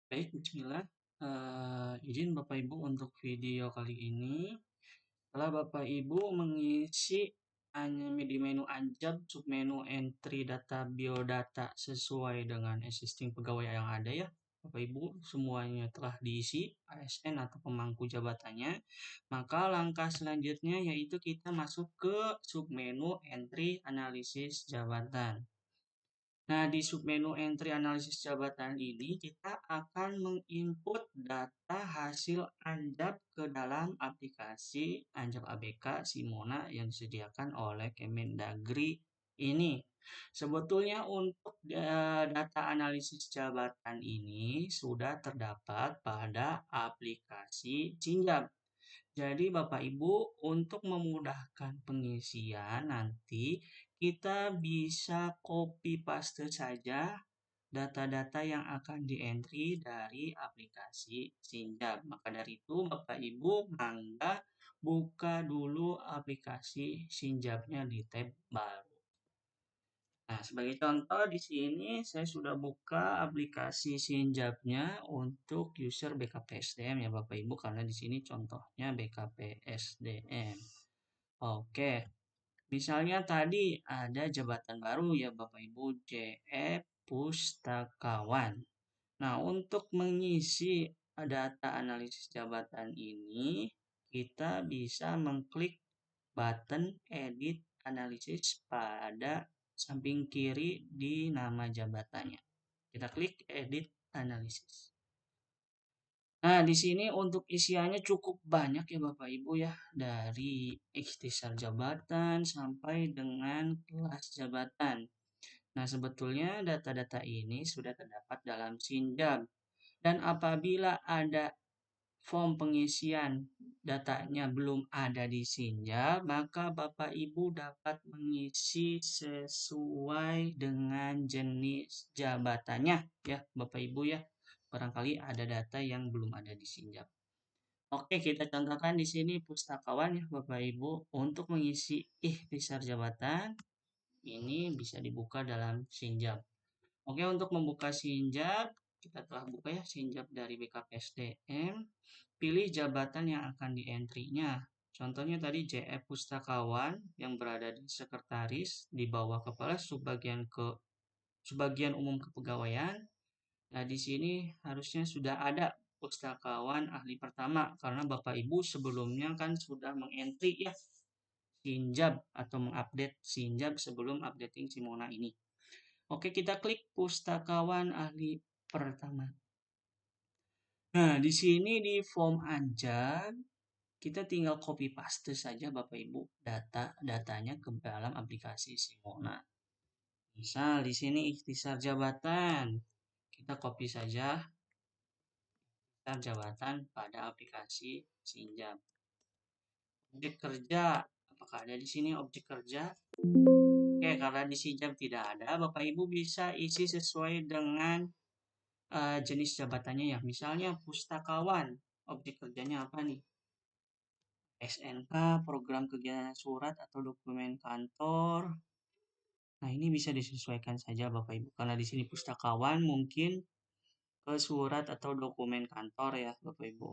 Baik, bismillah. Izin Bapak Ibu untuk video kali ini. Setelah Bapak Ibu mengisi di menu Anjab, submenu entry data biodata sesuai dengan existing pegawai yang ada ya. Bapak Ibu semuanya telah diisi ASN atau pemangku jabatannya. Maka langkah selanjutnya yaitu kita masuk ke submenu entry analisis jabatan. Nah, di submenu entry analisis jabatan ini, kita akan menginput data hasil Anjab ke dalam aplikasi Anjab ABK Simona yang disediakan oleh Kemendagri ini. Sebetulnya untuk data analisis jabatan ini sudah terdapat pada aplikasi Cinjab. Jadi Bapak Ibu, untuk memudahkan pengisian nanti kita bisa copy paste saja data-data yang akan di-entry dari aplikasi Sinjab. Maka dari itu Bapak Ibu mangga buka dulu aplikasi Sinjabnya di tab baru. Nah, sebagai contoh di sini saya sudah buka aplikasi Sinjabnya untuk user BKPSDM ya Bapak Ibu, karena di sini contohnya BKPSDM. Oke, misalnya tadi ada jabatan baru ya Bapak Ibu, JE Pustakawan. Nah, untuk mengisi data analisis jabatan ini, kita bisa mengklik button edit analisis pada samping kiri di nama jabatannya. Kita klik edit analisis. Nah, di sini untuk isiannya cukup banyak ya Bapak Ibu ya, dari ikhtisar jabatan sampai dengan kelas jabatan. Nah, sebetulnya data-data ini sudah terdapat dalam Sinjab. Dan apabila ada form pengisian datanya belum ada di Sinjab, maka Bapak Ibu dapat mengisi sesuai dengan jenis jabatannya ya Bapak Ibu ya. Barangkali ada data yang belum ada di Sinjab. Oke, kita contohkan di sini pustakawan ya Bapak Ibu. Untuk mengisi ikhtisar jabatan ini bisa dibuka dalam Sinjab. Oke, untuk membuka Sinjab, kita telah buka ya Sinjab dari BKPSDM. Pilih jabatan yang akan di-entry-nya. Contohnya tadi JF Pustakawan yang berada di sekretaris di bawah kepala subbagian umum kepegawaian. Nah, di sini harusnya sudah ada pustakawan ahli pertama karena Bapak Ibu sebelumnya kan sudah mengentry ya Sinjab atau mengupdate Sinjab sebelum updating Simona ini. Oke, kita klik pustakawan ahli pertama. Nah, di sini di form Anjab kita tinggal copy paste saja Bapak Ibu datanya ke dalam aplikasi Simona. Misal di sini ikhtisar jabatan. Kita copy saja ikhtisar jabatan pada aplikasi Sinjab. Objek kerja, apakah ada di sini objek kerja? Oke, karena di Sinjab tidak ada, Bapak Ibu bisa isi sesuai dengan jenis jabatannya ya. Misalnya pustakawan, objek kerjanya apa nih? SNK, program kegiatan surat atau dokumen kantor. Nah, ini bisa disesuaikan saja Bapak Ibu. Karena di sini pustakawan mungkin ke surat atau dokumen kantor ya Bapak Ibu.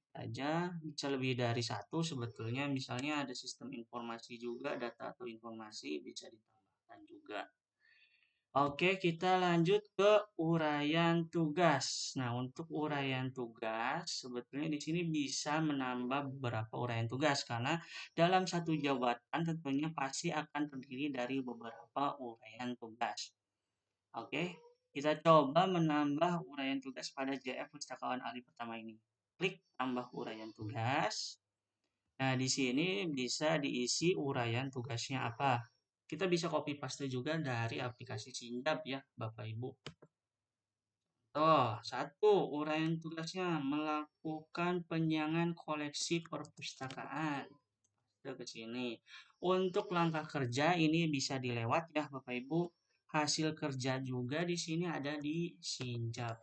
Saja bisa lebih dari satu sebetulnya. Misalnya ada sistem informasi juga, data atau informasi bisa ditambahkan juga. Oke, kita lanjut ke uraian tugas. Nah, untuk uraian tugas, sebetulnya di sini bisa menambah beberapa uraian tugas karena dalam satu jabatan tentunya pasti akan terdiri dari beberapa uraian tugas. Oke, kita coba menambah uraian tugas pada JF Pustakawan Ahli pertama ini. Klik tambah uraian tugas. Nah, di sini bisa diisi uraian tugasnya apa. Kita bisa copy paste juga dari aplikasi Sinjab ya, Bapak Ibu. Satu, uraian tugasnya melakukan penyiangan koleksi perpustakaan. Ke sini. Untuk langkah kerja ini bisa dilewat ya, Bapak Ibu. Hasil kerja juga di sini ada di Sinjab.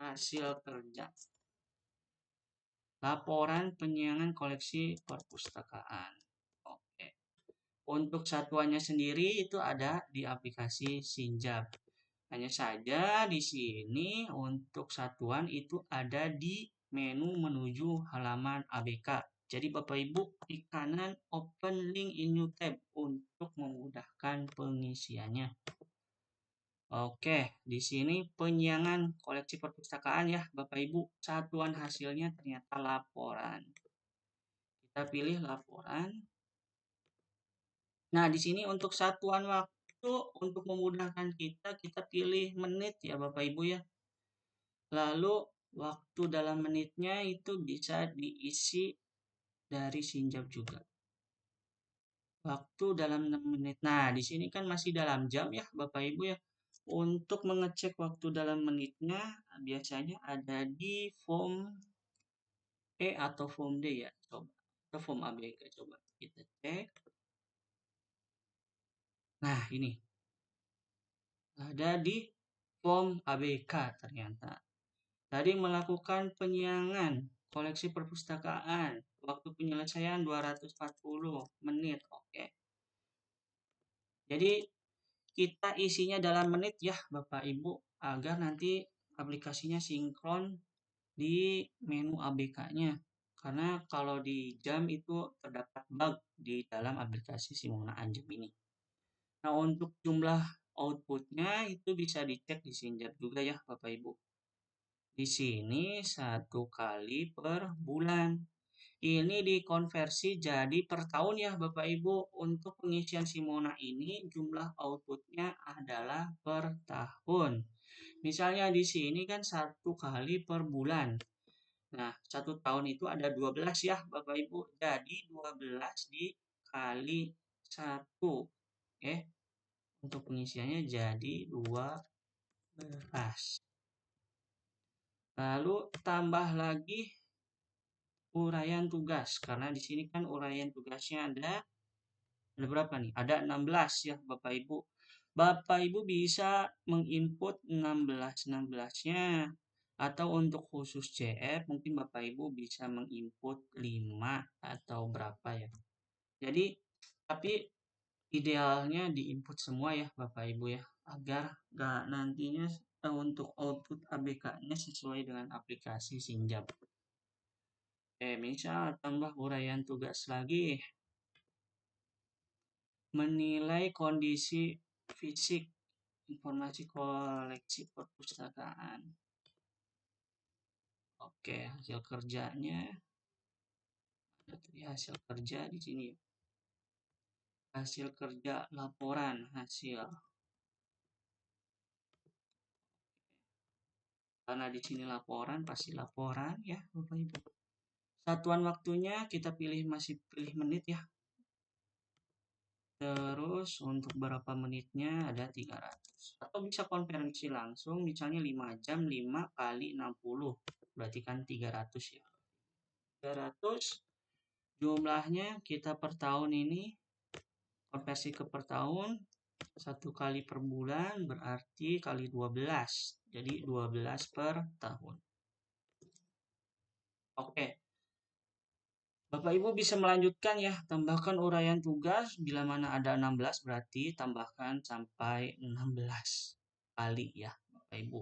Hasil kerja. Laporan penyiangan koleksi perpustakaan. Oke. Untuk satuannya sendiri itu ada di aplikasi Sinjab. Hanya saja di sini untuk satuan itu ada di menu menuju halaman ABK. Jadi Bapak Ibu klik kanan open link in new tab untuk memudahkan pengisiannya. Oke, di sini penyiangan koleksi perpustakaan ya Bapak Ibu. Satuan hasilnya ternyata laporan. Kita pilih laporan. Nah, di sini untuk satuan waktu untuk memudahkan kita pilih menit ya Bapak Ibu ya. Lalu waktu dalam menitnya itu bisa diisi dari Sinjab juga. Waktu dalam 6 menit. Nah, di sini kan masih dalam jam ya Bapak Ibu ya. Untuk mengecek waktu dalam menitnya biasanya ada di form E atau form D ya. Coba. Atau form ABK coba kita cek. Nah, ini. Ada di form ABK ternyata. Tadi melakukan penyiangan koleksi perpustakaan. Waktu penyelesaian 240 menit. Oke. Jadi kita isinya dalam menit ya Bapak Ibu agar nanti aplikasinya sinkron di menu ABK-nya. Karena kalau di jam itu terdapat bug di dalam aplikasi Simona Anjep ini. Nah, untuk jumlah outputnya itu bisa dicek di Sinjab juga ya Bapak Ibu. Di sini 1 kali per bulan. Ini dikonversi jadi per tahun ya Bapak Ibu. Untuk pengisian Simona ini jumlah outputnya adalah per tahun. Misalnya di sini kan 1 kali per bulan. Nah, 1 tahun itu ada 12 ya Bapak Ibu. Jadi 12 dikali 1. Oke. Untuk pengisiannya jadi 12. Lalu tambah lagi uraian tugas. Karena di sini kan uraian tugasnya ada berapa nih? Ada 16 ya Bapak Ibu. Bapak Ibu bisa menginput 16-16-nya. Atau untuk khusus CF mungkin Bapak Ibu bisa menginput 5 atau berapa ya. Jadi tapi idealnya diinput semua ya Bapak Ibu ya. Agar gak nantinya untuk output ABK-nya sesuai dengan aplikasi Sinjab. Misal tambah uraian tugas lagi. Menilai kondisi fisik informasi koleksi perpustakaan. Oke, hasil kerjanya ada hasil kerja di sini. Hasil kerja laporan hasil. Karena di sini laporan pasti laporan ya, Bapak Ibu. Satuan waktunya kita masih pilih menit ya. Terus untuk berapa menitnya ada 300. Atau bisa konferensi langsung misalnya 5 jam 5 kali 60. Berarti kan 300 ya. 300 jumlahnya kita per tahun ini konversi ke per tahun 1 kali per bulan berarti kali 12. Jadi 12 per tahun. Oke. Bapak Ibu bisa melanjutkan ya, tambahkan uraian tugas bila mana ada 16 berarti tambahkan sampai 16 kali ya Bapak Ibu.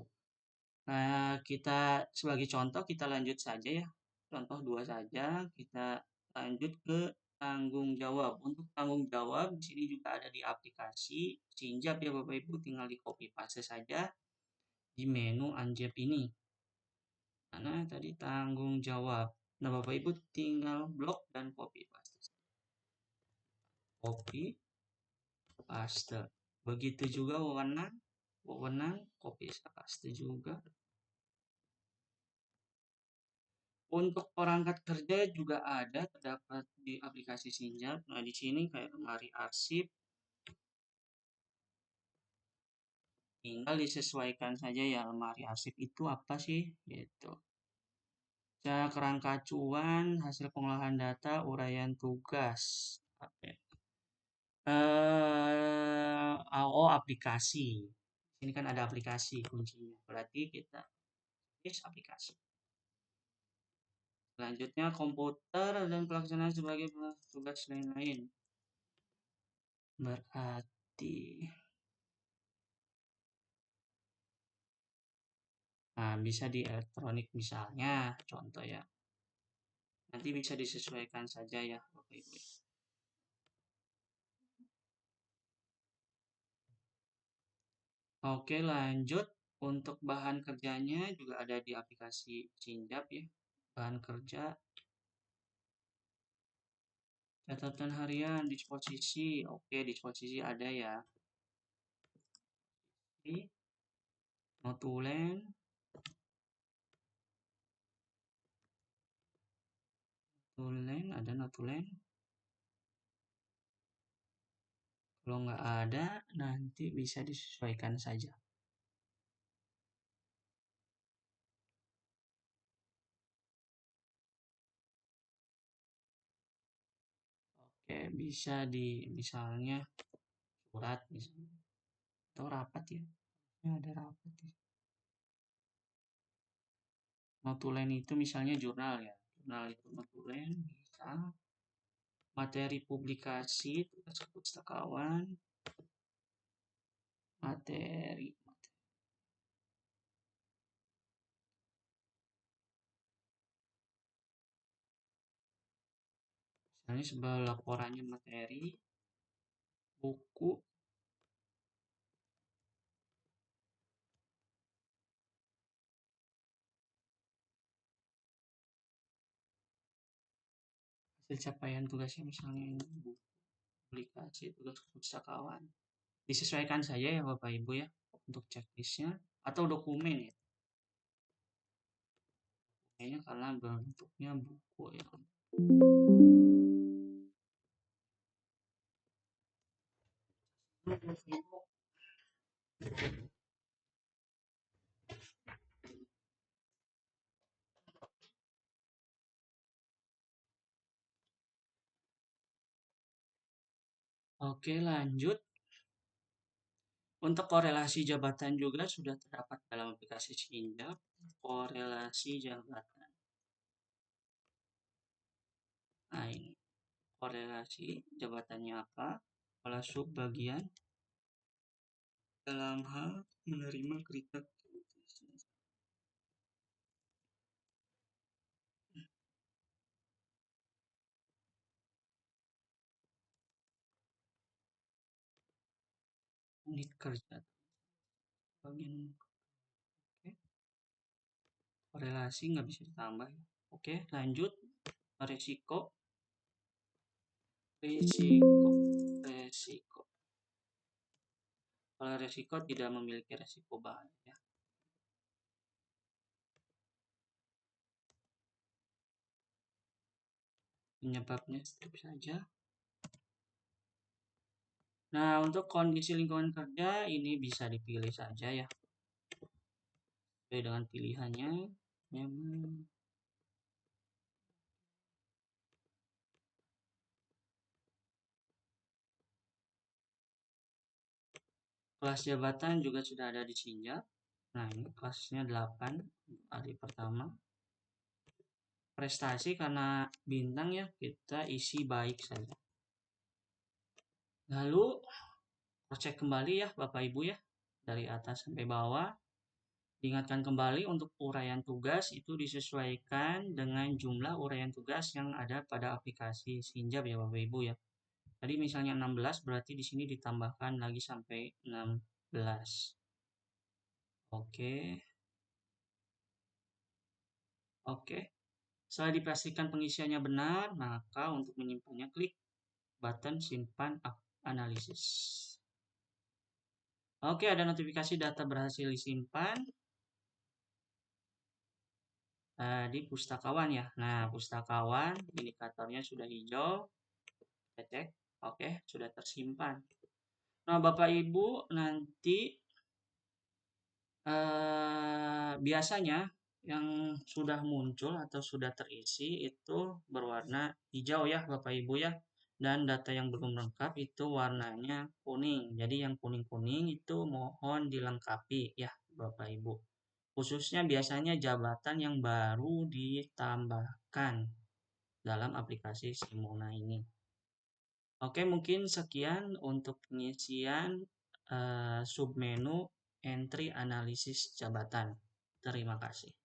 Nah, kita sebagai contoh kita lanjut saja ya. Contoh 2 saja, kita lanjut ke tanggung jawab. Untuk tanggung jawab di sini juga ada di aplikasi Sinjab ya Bapak Ibu, tinggal di copy paste saja di menu Anjep ini. Karena tadi tanggung jawab. Nah, Bapak Ibu tinggal blok dan copy paste. Copy paste. Begitu juga wewenang copy paste juga. Untuk perangkat kerja juga ada terdapat di aplikasi Sinjab. Nah, di sini kayak lemari arsip. Tinggal disesuaikan saja ya lemari arsip itu apa sih gitu. Kerangka acuan, hasil pengolahan data, uraian tugas. Oke. Oh, aplikasi. Ini kan ada aplikasi kuncinya. Berarti kita tulis aplikasi. Selanjutnya komputer dan pelaksanaan sebagai tugas lain-lain. Berarti Nah, bisa di elektronik misalnya, contoh ya. Nanti bisa disesuaikan saja ya, Bapak Ibu. Oke, lanjut. Untuk bahan kerjanya juga ada di aplikasi Cinjap ya. Bahan kerja, catatan harian, disposisi. Oke, disposisi ada ya. Ini notulen, ada notulen. Kalau nggak ada, nanti bisa disesuaikan saja. Oke, bisa di misalnya surat misalnya. Atau rapat ya. Ini ada rapat ya. Notulen itu misalnya jurnal ya. Jurnal itu notulen bisa. Materi publikasi, tugas pustakawan, materi. Misalnya sebuah laporannya materi, buku, hasil capaian tugasnya misalnya ini buku, publikasi, tugas pustakawan. Disesuaikan saja ya Bapak Ibu ya untuk checklistnya atau dokumen ya. Kayaknya karena bentuknya buku ya. Oke, lanjut. Untuk korelasi jabatan juga sudah terdapat dalam aplikasi Cinjap. Korelasi jabatan. Nah, ini korelasi jabatannya apa? Kepala sub bagian dalam hal menerima kritik. Unit kerja bagian. Oke, korelasi nggak bisa ditambah ya. Oke, lanjut. Resiko, resiko. Kalau resiko tidak memiliki resiko bahaya. Penyebabnya strip saja. Nah, untuk kondisi lingkungan kerja ini bisa dipilih saja ya. Sesuai dengan pilihannya. Nyaman. Kelas jabatan juga sudah ada di Cinjap. Nah, ini kelasnya 8 hari pertama. Prestasi karena bintang ya, kita isi baik saja. Lalu cek kembali ya Bapak Ibu ya, dari atas sampai bawah. Diingatkan kembali untuk uraian tugas itu disesuaikan dengan jumlah uraian tugas yang ada pada aplikasi Cinjap ya Bapak Ibu ya. Tadi misalnya 16 berarti di sini ditambahkan lagi sampai 16. Oke. Oke. Setelah dipastikan pengisiannya benar, maka untuk menyimpannya klik button simpan analisis. Oke, ada notifikasi data berhasil disimpan di pustakawan ya. Nah, pustakawan indikatornya sudah hijau. Kita cek. Oke, sudah tersimpan. Nah, Bapak Ibu nanti biasanya yang sudah muncul atau sudah terisi itu berwarna hijau ya Bapak Ibu ya. Dan data yang belum lengkap itu warnanya kuning. Jadi yang kuning-kuning itu mohon dilengkapi ya Bapak Ibu. Khususnya biasanya jabatan yang baru ditambahkan dalam aplikasi Simona ini. Oke, mungkin sekian untuk pengisian submenu entry analisis jabatan. Terima kasih.